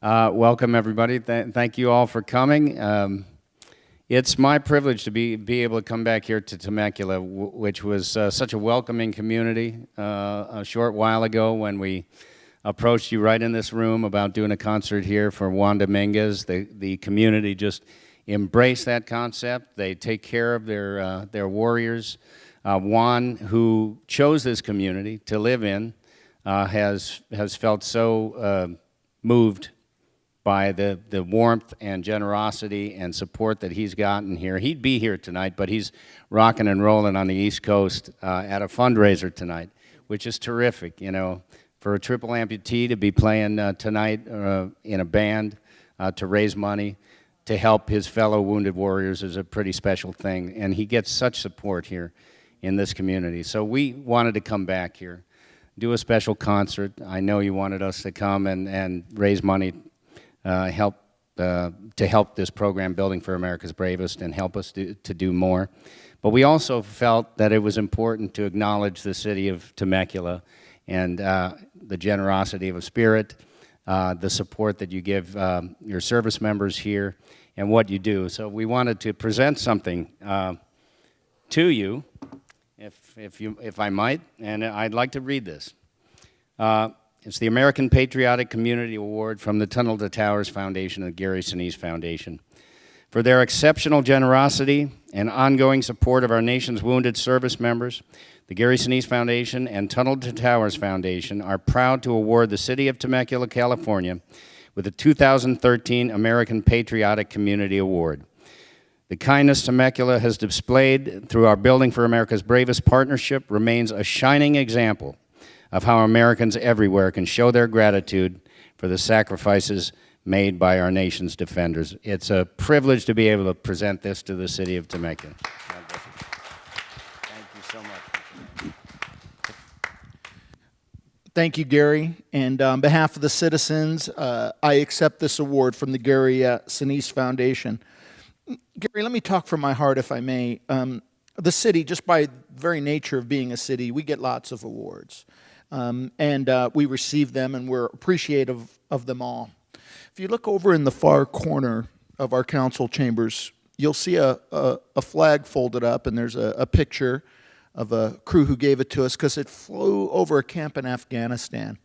Welcome, everybody. Thank you all for coming. It's my privilege to be able to come back here to Temecula, which was such a welcoming community a short while ago when we approached you right in this room about doing a concert here for Juan Dominguez. The community just embraced that concept. They take care of their warriors. Juan, who chose this community to live in, has felt so moved by the warmth and generosity and support that he's gotten here. He'd be here tonight, but he's rocking and rolling on the East Coast at a fundraiser tonight, which is terrific. You know, for a triple amputee to be playing tonight in a band to raise money to help his fellow wounded warriors is a pretty special thing, and he gets such support here in this community. So we wanted to come back here, do a special concert. I know you wanted us to come and raise money to help this program, Building for America's Bravest, and help us to do more. But we also felt that it was important to acknowledge the city of Temecula and the generosity of a spirit, the support that you give your service members here, and what you do. So we wanted to present something to you, if I might, and I'd like to read this. It's the American Patriotic Community Award from the Tunnel to Towers Foundation and the Gary Sinise Foundation. For their exceptional generosity and ongoing support of our nation's wounded service members, the Gary Sinise Foundation and Tunnel to Towers Foundation are proud to award the City of Temecula, California, with the 2013 American Patriotic Community Award. The kindness Temecula has displayed through our Building for America's Bravest partnership remains a shining example of how Americans everywhere can show their gratitude for the sacrifices made by our nation's defenders. It's a privilege to be able to present this to the city of Temecula. Thank you so much. Thank you, Gary. And on behalf of the citizens, I accept this award from the Gary Sinise Foundation. Gary, let me talk from my heart, if I may. The city, just by very nature of being a city, we get lots of awards. And we receive them, and we're appreciative of them all. If you look over in the far corner of our council chambers, you'll see a flag folded up, and there's a picture of a crew who gave it to us because it flew over a camp in Afghanistan.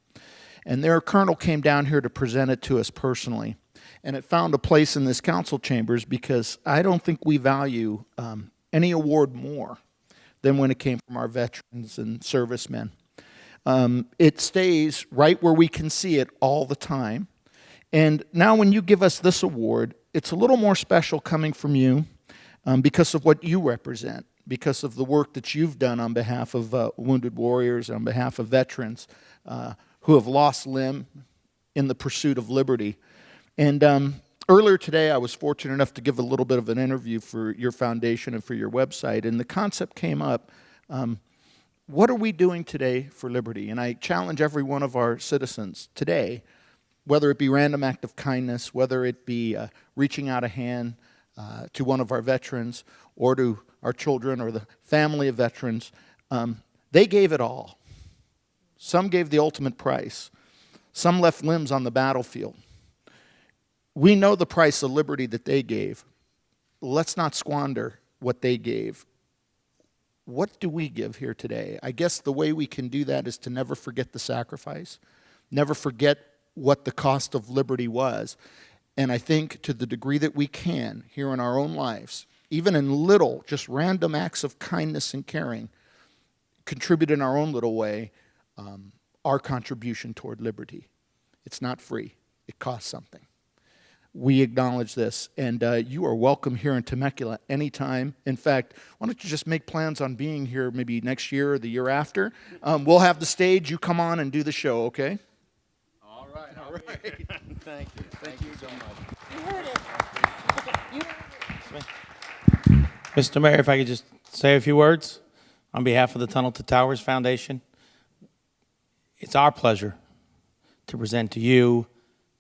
And their colonel came down here to present it to us personally. And it found a place in this council chambers because I don't think we value any award more than when it came from our veterans and servicemen. It stays right where we can see it all the time. And now when you give us this award, it's a little more special coming from you because of what you represent, because of the work that you've done on behalf of wounded warriors, on behalf of veterans who have lost limb in the pursuit of liberty. And earlier today, I was fortunate enough to give a little bit of an interview for your foundation and for your website, and the concept came up, what are we doing today for liberty? And I challenge every one of our citizens today, whether it be random act of kindness, whether it be reaching out a hand to one of our veterans or to our children or the family of veterans, they gave it all. Some gave the ultimate price. Some left limbs on the battlefield. We know the price of liberty that they gave. Let's not squander what they gave. What do we give here today? I guess the way we can do that is to never forget the sacrifice, never forget what the cost of liberty was. And I think to the degree that we can here in our own lives, even in little, just random acts of kindness and caring, contribute in our own little way our contribution toward liberty. It's not free. It costs something. We acknowledge this, and you are welcome here in Temecula anytime. In fact, why don't you just make plans on being here maybe next year or the year after? We'll have the stage. You come on and do the show, okay? All right. All right. Thank you. Thank you so much. You heard it. You heard it. Mr. Mayor, if I could just say a few words on behalf of the Tunnel to Towers Foundation. It's our pleasure to present to you,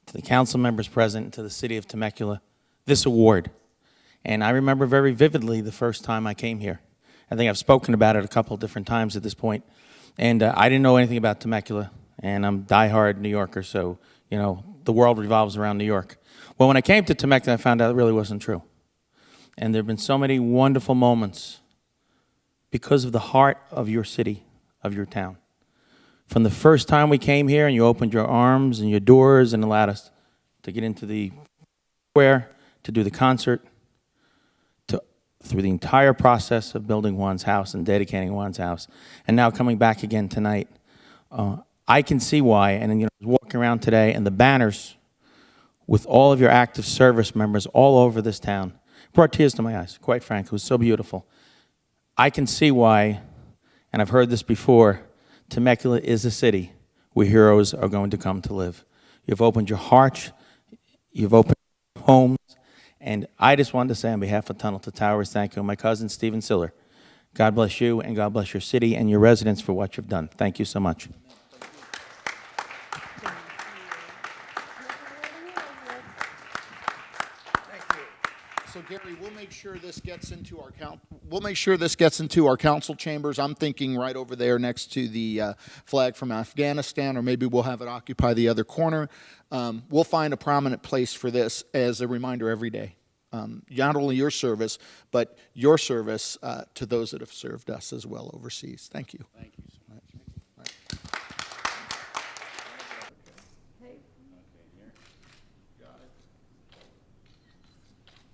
to the council members present, to the city of Temecula, this award. And I remember very vividly the first time I came here. I think I've spoken about it a couple different times at this point. And I didn't know anything about Temecula, and I'm a diehard New Yorker, so, you know, the world revolves around New York. Well, when I came to Temecula, I found out it really wasn't true. And there have been so many wonderful moments because of the heart of your city, of your town. From the first time we came here and you opened your arms and your doors and allowed us to get into the square, to do the concert, through the entire process of building one's house and dedicating one's house, and now coming back again tonight, I can see why. And I was walking around today, and the banners with all of your active service members all over this town brought tears to my eyes, quite frankly. It was so beautiful. I can see why, and I've heard this before, Temecula is a city where heroes are going to come to live. You've opened your hearts, you've opened your homes, and I just wanted to say on behalf of Tunnel to Towers, thank you. My cousin, Stephen Siller, God bless you, and God bless your city and your residents for what you've done. Thank you so much. So Gary, we'll make sure this gets into our council chambers. I'm thinking right over there next to the flag from Afghanistan, or maybe we'll have it occupy the other corner. We'll find a prominent place for this as a reminder every day. Not only your service, but your service to those that have served us as well overseas. Thank you. Thank you so much.